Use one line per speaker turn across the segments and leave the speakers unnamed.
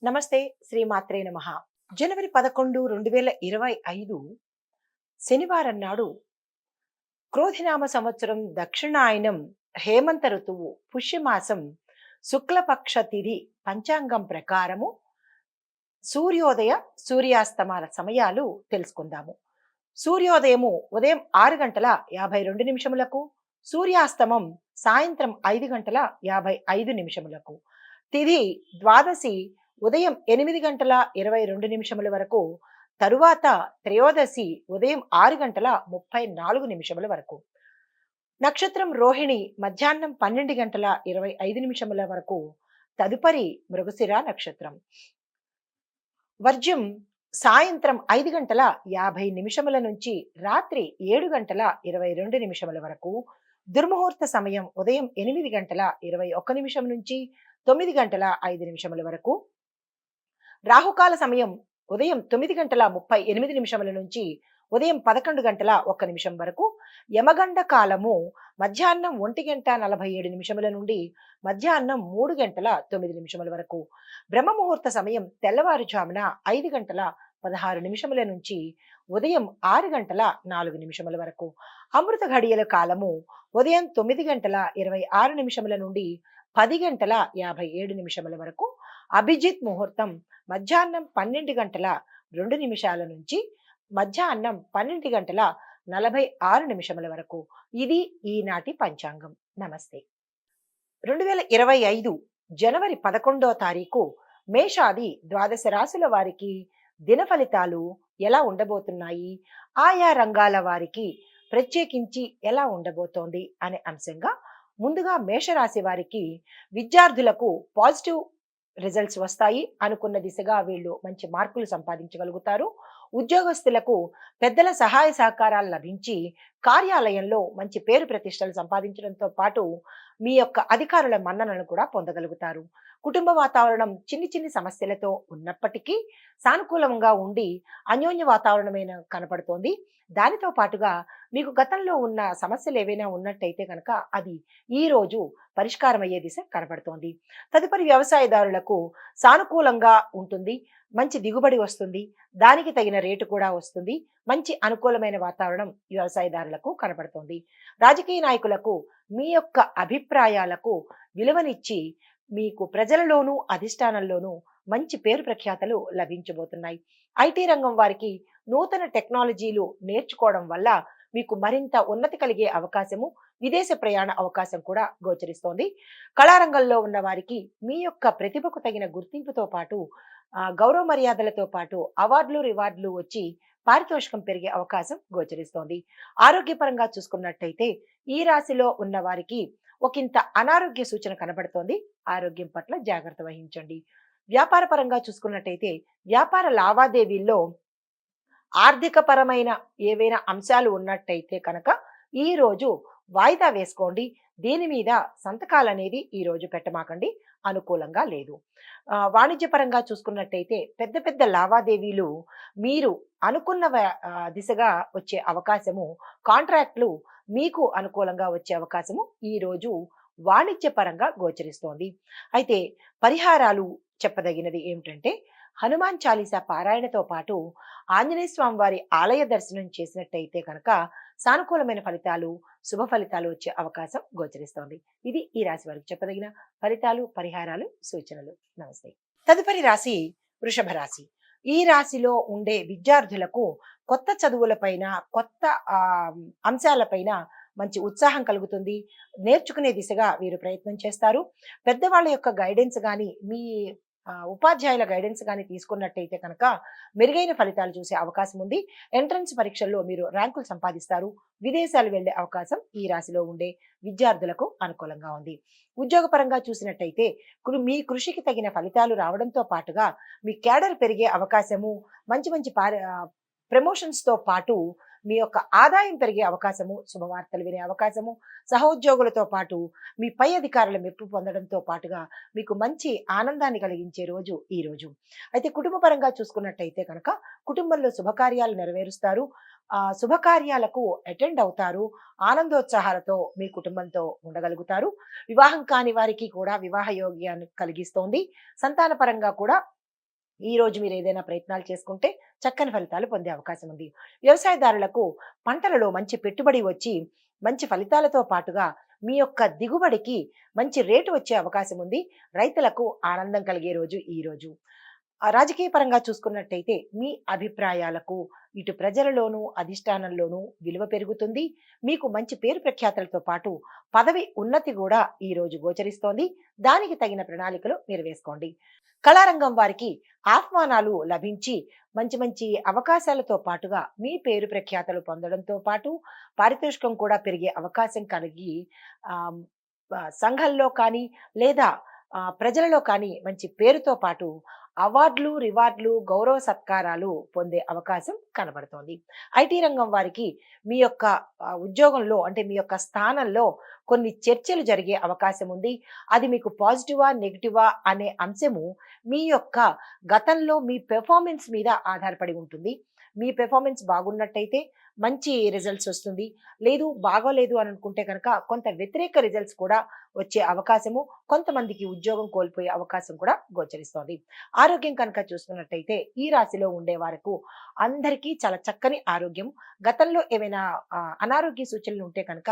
నమస్తే. శ్రీమాత్రే నమః. జనవరి 11, 2025 శనివారం నాడు క్రోధినామ సంవత్సరం దక్షిణాయనం హేమంత ఋతువు పుష్యమాసం శుక్లపక్ష తిథి పంచాంగం ప్రకారము సూర్యోదయ సూర్యాస్తమాన సమయాలు తెలుసుకుందాము. సూర్యోదయము ఉదయం 6 గంటల 52 నిమిషములకు, సూర్యాస్తమం సాయంత్రం 5 గంటల 55 నిమిషములకు. తిథి ద్వాదశి ఉదయం 8 గంటల 22 నిమిషముల వరకు, తరువాత త్రయోదశి ఉదయం 6 గంటల 34 నిమిషముల వరకు. నక్షత్రం రోహిణి మధ్యాహ్నం 12 గంటల 25 నిమిషముల వరకు, తదుపరి మృగశిర నక్షత్రం. వర్జ్యం సాయంత్రం 5 గంటల 50 నిమిషముల నుంచి రాత్రి 7 గంటల 22 నిమిషముల వరకు. దుర్ముహూర్త సమయం ఉదయం 8 గంటల 21 నిమిషం నుంచి 9 గంటల 5 నిమిషముల వరకు. రాహుకాల సమయం ఉదయం 9 గంటల 38 నిమిషముల నుంచి ఉదయం 11 గంటల 1 నిమిషం వరకు. యమగండ కాలము మధ్యాహ్నం 1 గంట 47 నిమిషముల నుండి మధ్యాహ్నం 3 గంటల 9 నిమిషముల వరకు. బ్రహ్మ ముహూర్త సమయం తెల్లవారుజామున 5 గంటల 16 నిమిషముల నుంచి ఉదయం 6 గంటల 4 నిమిషముల వరకు. అమృత ఘడియల కాలము ఉదయం 9 గంటల 26 నిమిషముల నుండి 10 గంటల 57 నిమిషముల వరకు. అభిజిత్ ముహూర్తం మధ్యాహ్నం 12 గంటల 2 నిమిషాల నుంచి మధ్యాహ్నం 12 గంటల 46 నిమిషముల వరకు. ఇది ఈనాటి పంచాంగం. నమస్తే. 2025 జనవరి 11వ తారీఖు మేషాది ద్వాదశ రాశుల వారికి దిన ఫలితాలు ఎలా ఉండబోతున్నాయి, ఆయా రంగాల వారికి ప్రత్యేకించి ఎలా ఉండబోతోంది అనే అంశంగా ముందుగా మేషరాశి వారికి విద్యార్థులకు పాజిటివ్ రిజల్ట్స్ వస్తాయి. అనుకున్న దిశగా వీళ్ళు మంచి మార్కులు సంపాదించగలుగుతారు. ఉద్యోగస్తులకు పెద్దల సహాయ సహకారాలు లభించి కార్యాలయంలో మంచి పేరు ప్రతిష్టలు సంపాదించడంతో పాటు మీ యొక్క అధికారుల మన్ననను కూడా పొందగలుగుతారు. కుటుంబ వాతావరణం చిన్ని చిన్ని సమస్యలతో ఉన్నప్పటికీ సానుకూలంగా ఉండి అన్యోన్య వాతావరణమైన కనపడుతోంది. దానితో పాటుగా మీకు గతంలో ఉన్న సమస్యలు ఏవైనా ఉన్నట్టయితే కనుక అది ఈ రోజు పరిష్కారం అయ్యే దిశ కనపడుతోంది. తదుపరి వ్యవసాయదారులకు సానుకూలంగా ఉంటుంది. మంచి దిగుబడి వస్తుంది. దానికి తగిన రేటు కూడా వస్తుంది. మంచి అనుకూలమైన వాతావరణం వ్యవసాయదారులకు కనపడుతోంది. రాజకీయ నాయకులకు మీ యొక్క అభిప్రాయాలకు విలువనిచ్చి మీకు ప్రజలలోనూ అధిష్టానంలోనూ మంచి పేరు ప్రఖ్యాతలు లభించబోతున్నాయి. ఐటీ రంగం వారికి నూతన టెక్నాలజీలు నేర్చుకోవడం వల్ల మీకు మరింత ఉన్నతి కలిగే అవకాశము, విదేశ ప్రయాణ అవకాశం కూడా గోచరిస్తోంది. కళారంగంలో ఉన్న వారికి మీ యొక్క ప్రతిభకు తగిన గుర్తింపుతో పాటు గౌరవ మర్యాదలతో పాటు అవార్డులు రివార్డులు వచ్చి పారితోషికం పెరిగే అవకాశం గోచరిస్తోంది. ఆరోగ్యపరంగా చూసుకున్నట్టయితే ఈ రాశిలో ఉన్న వారికి ఒకంత అనారోగ్య సూచన కనబడుతోంది. ఆరోగ్యం పట్ల జాగ్రత్త వహించండి. వ్యాపార పరంగా చూసుకున్నట్టయితే వ్యాపార లావాదేవీల్లో ఆర్థిక పరమైన ఏవైనా అంశాలు ఉన్నట్టయితే కనుక ఈ రోజు వాయిదా వేసుకోండి. దీని మీద సంతకాలు అనేది ఈ రోజు పెట్టమాకండి, అనుకూలంగా లేదు. వాణిజ్యపరంగా చూసుకున్నట్టయితే పెద్ద పెద్ద లావాదేవీలు మీరు అనుకున్న దిశగా వచ్చే అవకాశము, కాంట్రాక్ట్లు మీకు అనుకూలంగా వచ్చే అవకాశము ఈ రోజు వాణిజ్యపరంగా గోచరిస్తోంది. అయితే పరిహారాలు చెప్పదగినది ఏమిటంటే హనుమాన్ చాలీసా పారాయణతో పాటు ఆంజనేయ స్వామి వారి ఆలయ దర్శనం చేసినట్టయితే కనుక సానుకూలమైన ఫలితాలు, శుభ ఫలితాలు వచ్చే అవకాశం గోచరిస్తోంది. ఇది ఈ రాశి వారికి చెప్పదగిన ఫలితాలు, పరిహారాలు, సూచనలు. నమస్తే. తదుపరి రాశి వృషభ రాశి. ఈ రాశిలో ఉండే విద్యార్థులకు కొత్త చదువులపైన, కొత్త అంశాలపైన మంచి ఉత్సాహం కలుగుతుంది. నేర్చుకునే దిశగా వీరు ప్రయత్నం చేస్తారు. పెద్దవాళ్ళ యొక్క గైడెన్స్ కానీ, మీ ఉపాధ్యాయుల గైడెన్స్ కానీ తీసుకున్నట్టయితే కనుక మెరుగైన ఫలితాలు చూసే అవకాశం ఉంది. ఎంట్రన్స్ పరీక్షల్లో మీరు ర్యాంకులు సంపాదిస్తారు. విదేశాలు వెళ్లే అవకాశం ఈ రాశిలో ఉండే విద్యార్థులకు అనుకూలంగా ఉంది. ఉద్యోగపరంగా చూసినట్టయితే మీ కృషికి తగిన ఫలితాలు రావడంతో పాటుగా మీ క్యాడర్ పెరిగే అవకాశము, మంచి మంచి ప్రమోషన్స్ తో పాటు మీ యొక్క ఆదాయం పెరిగే అవకాశము, శుభవార్తలు వినే అవకాశము, సహోద్యోగులతో పాటు మీ పై అధికారుల మెప్పు పొందడంతో పాటుగా మీకు మంచి ఆనందాన్ని కలిగించే రోజు ఈ రోజు. అయితే కుటుంబ పరంగా చూసుకున్నట్టయితే కనుక కుటుంబంలో శుభకార్యాలు నెరవేరుస్తారు. శుభకార్యాలకు అటెండ్ అవుతారు. ఆనందోత్సాహాలతో మీ కుటుంబంతో ఉండగలుగుతారు. వివాహం కాని వారికి కూడా వివాహ యోగ్యాన్ని కలిగిస్తోంది. సంతాన పరంగా కూడా ఈ రోజు మీరు ఏదైనా ప్రయత్నాలు చేసుకుంటే చక్కని ఫలితాలు పొందే అవకాశం ఉంది. వ్యవసాయదారులకు పంటలలో మంచి పెట్టుబడి వచ్చి మంచి ఫలితాలతో పాటుగా మీ యొక్క దిగుబడికి మంచి రేటు వచ్చే అవకాశం ఉంది. రైతులకు ఆనందం కలిగే రోజు ఈ రోజు. రాజకీయ పరంగా చూసుకున్నట్టయితే మీ అభిప్రాయాలకు ఇటు ప్రజలలోనూ అధిష్టానంలోనూ విలువ పెరుగుతుంది. మీకు మంచి పేరు ప్రఖ్యాతలతో పాటు పదవి ఉన్నతి కూడా ఈ రోజు గోచరిస్తోంది. దానికి తగిన ప్రణాళికలు మీరు వేసుకోండి. కళారంగం వారికి ఆహ్వానాలు లభించి మంచి మంచి అవకాశాలతో పాటుగా మీ పేరు ప్రఖ్యాతలు పొందడంతో పాటు పారితోషికం కూడా పెరిగే అవకాశం కలిగి ఆమ్, సంఘంలో కానీ లేదా ప్రజలలో కానీ మంచి పేరుతో పాటు అవార్డులు, రివార్డులు, గౌరవ సత్కారాలు పొందే అవకాశం కనబడుతోంది. ఐటీ రంగం వారికి మీ యొక్క ఉద్యోగంలో అంటే మీ యొక్క స్థానంలో కొన్ని చర్చలు జరిగే అవకాశం ఉంది. అది మీకు పాజిటివా, నెగటివా అనే అంశము మీ యొక్క గతంలో మీ పెర్ఫార్మెన్స్ మీద ఆధారపడి ఉంటుంది. మీ పెర్ఫార్మెన్స్ బాగున్నట్టయితే మంచి రిజల్ట్స్ వస్తుంది. లేదు బాగోలేదు అని అనుకుంటే కనుక కొంత వ్యతిరేక రిజల్ట్స్ కూడా వచ్చే అవకాశము, కొంతమందికి ఉద్యోగం కోల్పోయే అవకాశం కూడా గోచరిస్తోంది. ఆరోగ్యం కనుక చూసుకున్నట్టయితే ఈ రాశిలో ఉండే వారికి అందరికీ చాలా చక్కని ఆరోగ్యం. గతంలో ఏమైనా అనారోగ్య సూచనలు ఉంటే కనుక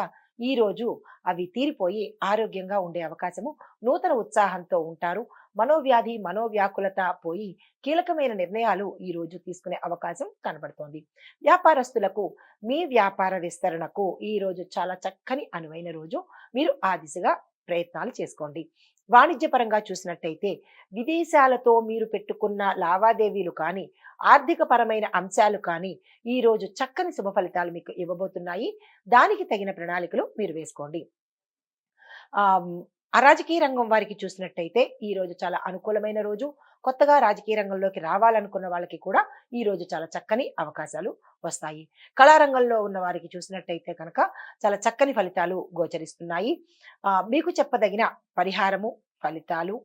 ఈ రోజు అవి తీరిపోయి ఆరోగ్యంగా ఉండే అవకాశము, నూతన ఉత్సాహంతో ఉంటారు. మనోవ్యాధి, మనోవ్యాకులత పోయి కీలకమైన నిర్ణయాలు ఈ రోజు తీసుకునే అవకాశం కనబడుతోంది. వ్యాపారస్తులకు మీ వ్యాపార విస్తరణకు ఈ రోజు చాలా చక్కని అనువైన రోజు. మీరు ఆ దిశగా ప్రయత్నాలు చేసుకోండి. వాణిజ్యపరంగా చూసినట్టయితే విదేశాలతో మీరు పెట్టుకున్న లావాదేవీలు కానీ ఆర్థిక పరమైన అంశాలు కానీ ఈ రోజు చక్కని శుభ ఫలితాలు మీకు ఇవ్వబోతున్నాయి. దానికి తగిన ప్రణాళికలు మీరు వేసుకోండి. రాజకీయ రంగం వారికి చూసినట్టయితే ఈ రోజు చాలా అనుకూలమైన రోజు. కొత్తగా రాజకీయ రంగంలోకి రావాలనుకున్న వాళ్ళకి కూడా ఈ రోజు చాలా చక్కని అవకాశాలు వస్తాయి. కళారంగంలో ఉన్న వారికి చూసినట్టయితే కనుక చాలా చక్కని ఫలితాలు గోచరిస్తున్నాయి. మీకు చెప్పదగిన పరిహారము, ఫలితాలు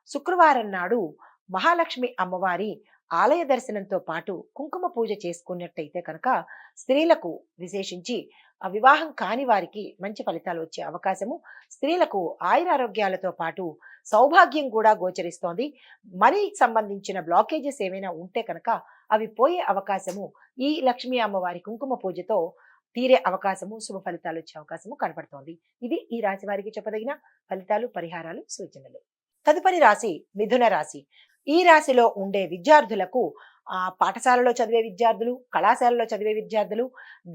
శుక్రవారం నాడు మహాలక్ష్మి అమ్మవారి ఆలయ దర్శనంతో పాటు కుంకుమ పూజ చేసుకున్నట్టయితే కనుక స్త్రీలకు విశేషించి వివాహం కాని వారికి మంచి ఫలితాలు వచ్చే అవకాశము, స్త్రీలకు ఆయురారోగ్యాలతో పాటు సౌభాగ్యం కూడా గోచరిస్తోంది. మనీకి సంబంధించిన బ్లాకేజెస్ ఏమైనా ఉంటే కనుక అవి పోయే అవకాశము ఈ లక్ష్మీ అమ్మవారి కుంకుమ పూజతో తీరే అవకాశము, శుభ ఫలితాలు వచ్చే అవకాశము కనపడుతోంది. ఇది ఈ రాశి వారికి చెప్పదగిన ఫలితాలు, పరిహారాలు, సూచనలు. తదుపరి రాశి మిథున రాశి. ఈ రాశిలో ఉండే విద్యార్థులకు పాఠశాలలో చదివే విద్యార్థులు, కళాశాలలో చదివే విద్యార్థులు,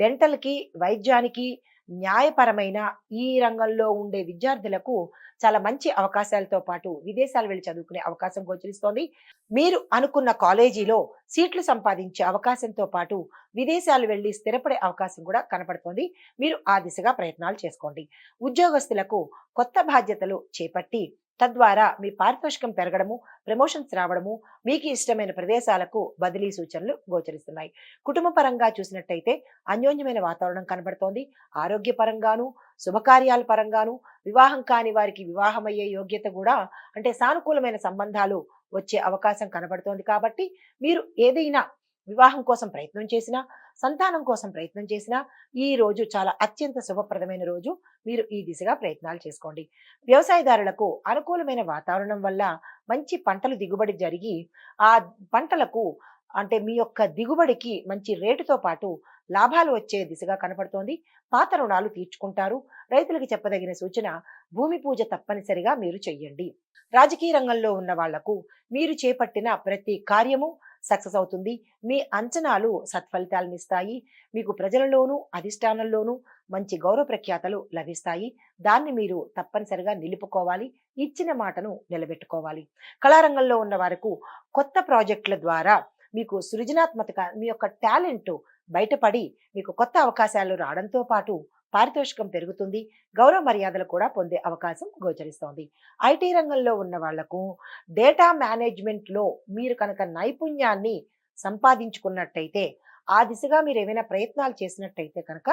డెంటల్కి, వైద్యానికి, న్యాయపరమైన ఈ రంగంలో ఉండే విద్యార్థులకు చాలా మంచి అవకాశాలతో పాటు విదేశాలు వెళ్ళి చదువుకునే అవకాశం గోచరిస్తోంది. మీరు అనుకున్న కాలేజీలో సీట్లు సంపాదించే అవకాశంతో పాటు విదేశాలు వెళ్ళి స్థిరపడే అవకాశం కూడా కనపడుతోంది. మీరు ఆ దిశగా ప్రయత్నాలు చేసుకోండి. ఉద్యోగస్తులకు కొత్త బాధ్యతలు చేపట్టి తద్వారా మీ పారితోషికం పెరగడము, ప్రమోషన్స్ రావడము, మీకు ఇష్టమైన ప్రదేశాలకు బదిలీ సూచనలు గోచరిస్తున్నాయి. కుటుంబ పరంగా చూసినట్టయితే అన్యోన్యమైన వాతావరణం కనబడుతోంది. ఆరోగ్యపరంగాను, శుభకార్యాల పరంగాను, వివాహం కాని వారికి వివాహమయ్యే యోగ్యత కూడా అంటే సానుకూలమైన సంబంధాలు వచ్చే అవకాశం కనబడుతోంది. కాబట్టి మీరు ఏదైనా వివాహం కోసం ప్రయత్నం చేసినా, సంతానం కోసం ప్రయత్నం చేసినా ఈ రోజు చాలా అత్యంత శుభప్రదమైన రోజు. మీరు ఈ దిశగా ప్రయత్నాలు చేసుకోండి. వ్యవసాయదారులకు అనుకూలమైన వాతావరణం వల్ల మంచి పంటలు దిగుబడి జరిగి ఆ పంటలకు అంటే మీ యొక్క దిగుబడికి మంచి రేటుతో పాటు లాభాలు వచ్చే దిశగా కనపడుతోంది. పాత రుణాలు తీర్చుకుంటారు. రైతులకు చెప్పదగిన సూచన భూమి పూజ తప్పనిసరిగా మీరు చెయ్యండి. రాజకీయ రంగంలో ఉన్న వాళ్లకు మీరు చేపట్టిన ప్రతి కార్యము సక్సెస్ అవుతుంది. మీ అంచనాలు సత్ఫలితాలను ఇస్తాయి. మీకు ప్రజలలోనూ అధిష్టానంలోనూ మంచి గౌరవ ప్రఖ్యాతలు లభిస్తాయి. దాన్ని మీరు తప్పనిసరిగా నిలుపుకోవాలి. ఇచ్చిన మాటను నిలబెట్టుకోవాలి. కళారంగంలో ఉన్న వారికి కొత్త ప్రాజెక్టుల ద్వారా మీకు సృజనాత్మక మీ యొక్క టాలెంట్ బయటపడి మీకు కొత్త అవకాశాలు రావడంతో పాటు పారితోషికం పెరుగుతుంది. గౌరవ మర్యాదలు కూడా పొందే అవకాశం గోచరిస్తోంది. ఐటీ రంగంలో ఉన్న వాళ్లకు డేటా మేనేజ్మెంట్లో మీరు కనుక నైపుణ్యాన్ని సంపాదించుకున్నట్టయితే ఆ దిశగా మీరు ఏమైనా ప్రయత్నాలు చేసినట్టయితే కనుక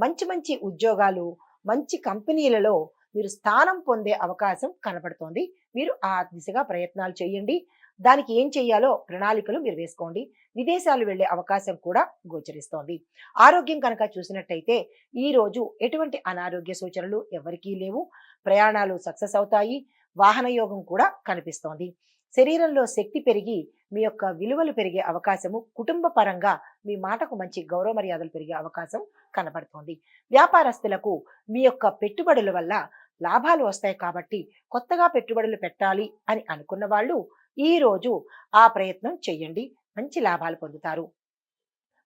మంచి మంచి ఉద్యోగాలు, మంచి కంపెనీలలో మీరు స్థానం పొందే అవకాశం కనపడుతోంది. మీరు ఆ దిశగా ప్రయత్నాలు చేయండి. దానికి ఏం చేయాలో ప్రణాళికలు మీరు వేసుకోండి. విదేశాలు వెళ్లే అవకాశం కూడా గోచరిస్తోంది. ఆరోగ్యం కనుక చూసినట్టయితే ఈ రోజు ఎటువంటి అనారోగ్య సూచనలు ఎవరికీ లేవు. ప్రయాణాలు సక్సెస్ అవుతాయి. వాహన యోగం కూడా కనిపిస్తోంది. శరీరంలో శక్తి పెరిగి మీ యొక్క విలువలు పెరిగే అవకాశము, కుటుంబ పరంగా మీ మాటకు మంచి గౌరవ మర్యాదలు పెరిగే అవకాశం కనబడుతోంది. వ్యాపారస్తులకు మీ యొక్క పెట్టుబడుల వల్ల లాభాలు వస్తాయి కాబట్టి కొత్తగా పెట్టుబడులు పెట్టాలి అని అనుకున్న వాళ్ళు ఈ రోజు ఆ ప్రయత్నం చేయండి. మంచి లాభాలు పొందుతారు.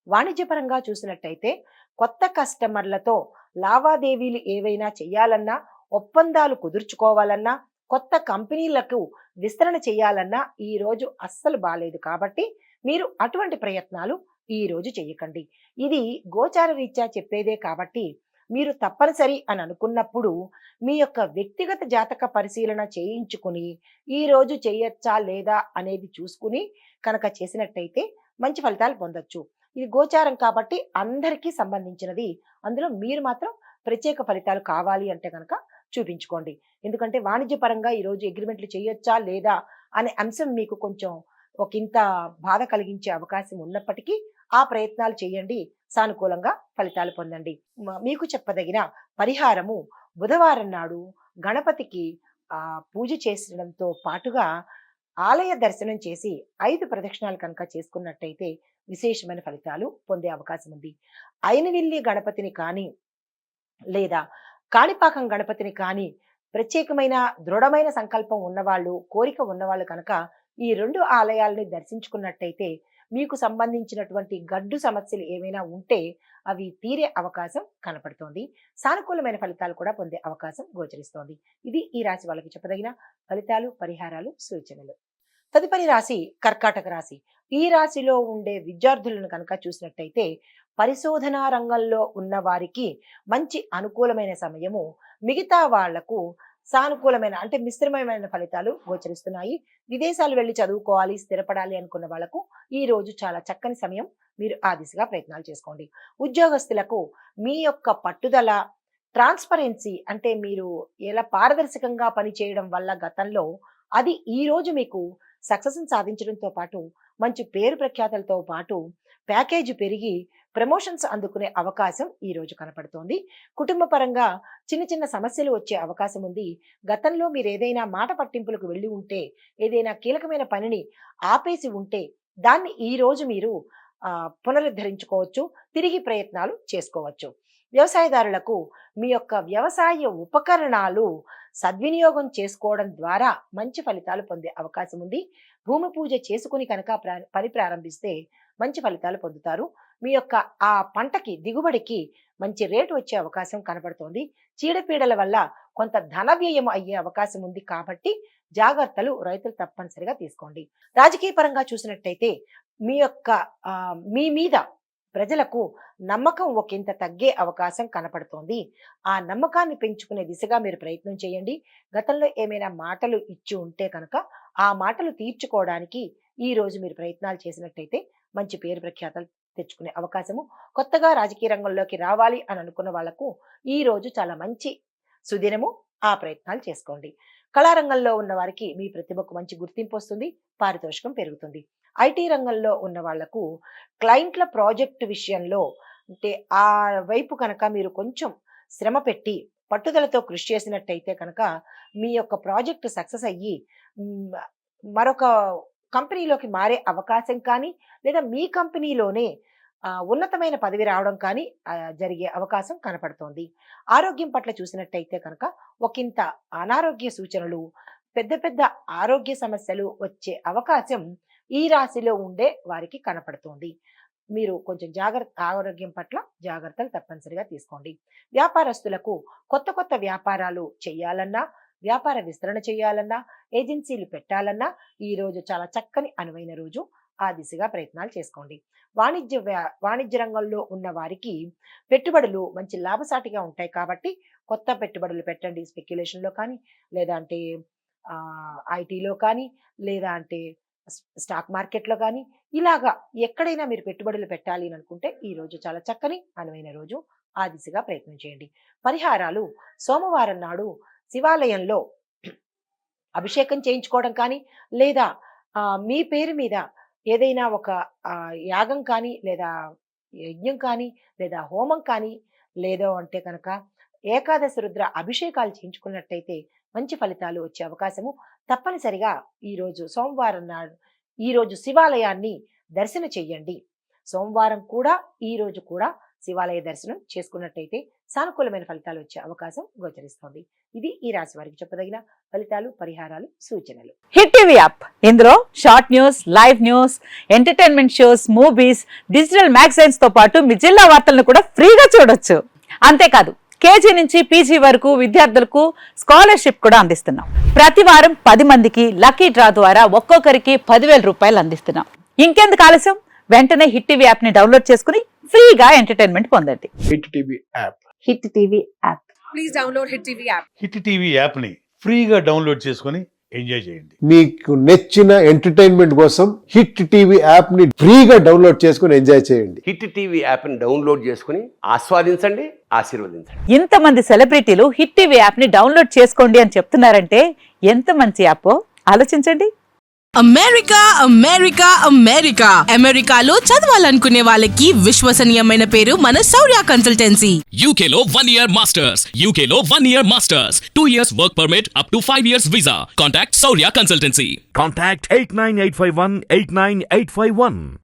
వాణిజ్యపరంగా చూసినట్టయితే కొత్త కస్టమర్లతో లావాదేవీలు ఏవైనా చేయాలన్నా, ఒప్పందాలు కుదుర్చుకోవాలన్నా, కొత్త కంపెనీలకు విస్తరణ చేయాలన్నా ఈ రోజు అస్సలు బాలేదు కాబట్టి మీరు అటువంటి ప్రయత్నాలు ఈ రోజు చేయకండి. ఇది గోచార రీత్యా చెప్పేదే కాబట్టి మీరు తప్పనిసరి అని అనుకున్నప్పుడు మీ యొక్క వ్యక్తిగత జాతక పరిశీలన చేయించుకుని ఈ రోజు చేయొచ్చా లేదా అనేది చూసుకుని కనుక చేసినట్టయితే మంచి ఫలితాలు పొందొచ్చు. ఇది గోచారం కాబట్టి అందరికీ సంబంధించినది. అందులో మీరు మాత్రం ప్రత్యేక ఫలితాలు కావాలి అంటే కనుక చూపించుకోండి. ఎందుకంటే వాణిజ్యపరంగా ఈరోజు అగ్రిమెంట్లు చేయొచ్చా లేదా అనే అంశం మీకు కొంచెం ఒకంత బాధ కలిగించే అవకాశం ఉన్నప్పటికీ ఆ ప్రయత్నాలు చేయండి. సానుకూలంగా ఫలితాలు పొందండి. మీకు చెప్పదగిన పరిహారము బుధవారం నాడు గణపతికి పూజ చేసడంతో పాటుగా ఆలయ దర్శనం చేసి 5 ప్రదక్షిణాలు కనుక చేసుకున్నట్టయితే విశేషమైన ఫలితాలు పొందే అవకాశం ఉంది. అయినవిల్లి గణపతిని కానీ లేదా కాణిపాకం గణపతిని కానీ ప్రత్యేకమైన దృఢమైన సంకల్పం ఉన్నవాళ్ళు, కోరిక ఉన్నవాళ్ళు కనుక ఈ 2 ఆలయాలని దర్శించుకున్నట్టయితే మీకు సంబంధించినటువంటి గడ్డు సమస్యలు ఏమైనా ఉంటే అవి తీరే అవకాశం కనపడుతోంది. సానుకూలమైన ఫలితాలు కూడా పొందే అవకాశం గోచరిస్తోంది. ఇది ఈ రాశి వాళ్ళకి చెప్పదగిన ఫలితాలు, పరిహారాలు, సూచనలు. తదుపరి రాశి కర్కాటక రాశి. ఈ రాశిలో ఉండే విద్యార్థులను కనుక చూసినట్టయితే పరిశోధనా రంగంలో ఉన్న వారికి మంచి అనుకూలమైన సమయము. మిగతా వాళ్లకు సానుకూలమైన అంటే మిశ్రమమైన ఫలితాలు గోచరిస్తున్నాయి. విదేశాలు వెళ్ళి చదువుకోవాలి, స్థిరపడాలి అనుకున్న వాళ్లకు ఈ రోజు చాలా చక్కని సమయం. మీరు ఆ దిశగా ప్రయత్నాలు చేసుకోండి. ఉద్యోగస్తులకు మీ యొక్క పట్టుదల, ట్రాన్స్పరెన్సీ అంటే మీరు ఎలా పారదర్శకంగా పనిచేయడం వల్ల గతంలో అది ఈ రోజు మీకు సక్సెస్ సాధించడంతో పాటు మంచి పేరు ప్రఖ్యాతలతో పాటు ప్యాకేజ్ పెరిగి ప్రమోషన్స్ అందుకునే అవకాశం ఈ రోజు కనపడుతోంది. కుటుంబ పరంగా చిన్న చిన్న సమస్యలు వచ్చే అవకాశం ఉంది. గతంలో మీరు ఏదైనా మాట పట్టింపులకు వెళ్ళి ఉంటే, ఏదైనా కీలకమైన పనిని ఆపేసి ఉంటే దాన్ని ఈ రోజు మీరు పునరుద్ధరించుకోవచ్చు, తిరిగి ప్రయత్నాలు చేసుకోవచ్చు. వ్యవసాయదారులకు మీ యొక్క వ్యవసాయ ఉపకరణాలు సద్వినియోగం చేసుకోవడం ద్వారా మంచి ఫలితాలు పొందే అవకాశం ఉంది. భూమి పూజ చేసుకుని కనుక పని ప్రారంభిస్తే మంచి ఫలితాలు పొందుతారు. మీ యొక్క ఆ పంటకి దిగుబడికి మంచి రేటు వచ్చే అవకాశం కనబడుతోంది. చీడపీడల వల్ల కొంత ధన వ్యయం అయ్యే అవకాశం ఉంది కాబట్టి జాగ్రత్తలు రైతులు తప్పనిసరిగా తీసుకోండి. రాజకీయ పరంగా చూసినట్టయితే మీ యొక్క మీ మీద ప్రజలకు నమ్మకం ఒకంత తగ్గే అవకాశం కనపడుతోంది. ఆ నమ్మకాన్ని పెంచుకునే దిశగా మీరు ప్రయత్నం చేయండి. గతంలో ఏమైనా మాటలు ఇచ్చి ఉంటే కనుక ఆ మాటలు తీర్చుకోవడానికి ఈ రోజు మీరు ప్రయత్నాలు చేసినట్టయితే మంచి పేరు ప్రఖ్యాతలు తెచ్చుకునే అవకాశము. కొత్తగా రాజకీయ రంగంలోకి రావాలి అని అనుకున్న వాళ్లకు ఈ రోజు చాలా మంచి సుదినము. ఆ ప్రయత్నాలు చేసుకోండి. కళారంగంలో ఉన్న వారికి మీ ప్రతిభకు మంచి గుర్తింపు వస్తుంది, పారితోషికం పెరుగుతుంది. ఐటీ రంగంలో ఉన్న వాళ్లకు క్లయింట్ల ప్రాజెక్ట్ విషయంలో అంటే ఆ వైపు కనుక మీరు కొంచెం శ్రమ పెట్టి పట్టుదలతో కృషి చేసినట్టయితే కనుక మీ యొక్క ప్రాజెక్ట్ సక్సెస్ అయ్యి మరొక కంపెనీలోకి మారే అవకాశం కానీ లేదా మీ కంపెనీలోనే ఉన్నతమైన పదవి రావడం కానీ జరిగే అవకాశం కనపడుతోంది. ఆరోగ్యం పట్ల చూసినట్టయితే కనుక ఒకంత అనారోగ్య సూచనలు, పెద్ద పెద్ద ఆరోగ్య సమస్యలు వచ్చే అవకాశం ఈ రాశిలో ఉండే వారికి కనపడుతోంది. మీరు కొంచెం ఆరోగ్యం పట్ల జాగ్రత్తలు తప్పనిసరిగా తీసుకోండి. వ్యాపారస్తులకు కొత్త కొత్త వ్యాపారాలు చేయాలన్నా, వ్యాపార విస్తరణ చేయాలన్నా, ఏజెన్సీలు పెట్టాలన్నా ఈ రోజు చాలా చక్కని అనువైన రోజు. ఆ దిశగా ప్రయత్నాలు చేసుకోండి. వాణిజ్య రంగంలో ఉన్న వారికి పెట్టుబడులు మంచి లాభసాటిగా ఉంటాయి కాబట్టి కొత్త పెట్టుబడులు పెట్టండి. స్పెక్యులేషన్లో కానీ, లేదా అంటే ఐటీలో కానీ, లేదా అంటే స్టాక్ మార్కెట్లో కానీ ఇలాగా ఎక్కడైనా మీరు పెట్టుబడులు పెట్టాలి అని అనుకుంటే ఈ రోజు చాలా చక్కని అనువైన రోజు. ఆ దిశగా ప్రయత్నం చేయండి. పరిహారాలు సోమవారం నాడు శివాలయంలో అభిషేకం చేయించుకోవడం కానీ, లేదా మీ పేరు మీద ఏదైనా ఒక యాగం కానీ, లేదా యజ్ఞం కానీ, లేదా హోమం కానీ, లేదో అంటే కనుక ఏకాదశి రుద్ర అభిషేకాలు చేయించుకున్నట్టయితే మంచి ఫలితాలు వచ్చే అవకాశము తప్పనిసరిగా ఈరోజు సోమవారం నాడు ఈరోజు శివాలయాన్ని దర్శన చెయ్యండి. సోమవారం కూడా ఈరోజు కూడా శివాలయ దర్శనం చేసుకున్నట్టయితే సానుకూలమైన ఫలితాలు వచ్చే అవకాశం గోచరిస్తోంది. ఇది ఈ రాశి వారికి చెప్పదగిన ఫలితాలు, పరిహారాలు, సూచనలు.
హిట్ టీవీ యాప్ ఇందులో short news, live news, entertainment shows, movies, digital magazines తో పాటు మీ జిల్లా వార్తలను కూడా ఫ్రీగా చూడొచ్చు. అంతేకాదు కేజీ నుంచి పీజీ వరకు విద్యార్థులకు స్కాలర్షిప్ కూడా అందిస్తున్నాం. ప్రతి వారం 10 మందికి లక్కీ డ్రా ద్వారా ఒక్కొక్కరికి 10,000 రూపాయలు అందిస్తున్నాం. ఇంకెందుకు ఆలస్యం, వెంటనే హిట్ టీవీ యాప్ ని డౌన్లోడ్ చేసుకుని ఫ్రీగా ఎంటర్టైన్మెంట్ పొందండి.
Hit TV app.
Hit TV app.
Please download Hit TV app.
Hit TV యాప్ని ఫ్రీగా డౌన్లోడ్ చేసుకొని ఎంజాయ్ చేయండి.
మీకు నచ్చిన ఎంటర్టైన్మెంట్ కోసం హిట్ టీవీ యాప్ ని ఫ్రీగా డౌన్లోడ్ చేసుకుని ఎంజాయ్ చేయండి.
హిట్ టీవీ యాప్ని డౌన్లోడ్ చేసుకుని ఆస్వాదించండి, ఆశీర్వదించండి.
ఇంతమంది సెలబ్రిటీలు హిట్ టీవీ యాప్ ని డౌన్లోడ్ చేసుకోండి అని చెప్తున్నారంటే ఎంత మంచి యాప్ ఆలోచించండి.
అమెరికా అమెరికా అమెరికా అమెరికాలో చదవాలనుకునే వాళ్ళకి విశ్వసనీయమైన పేరు మన శౌర్య కన్సల్టెన్సీ.
UK లో 1 year masters. UK లో 1 year masters. 2 years work permit up to 5 years visa. Contact Saurya Consultancy.
Contact 89851 89851.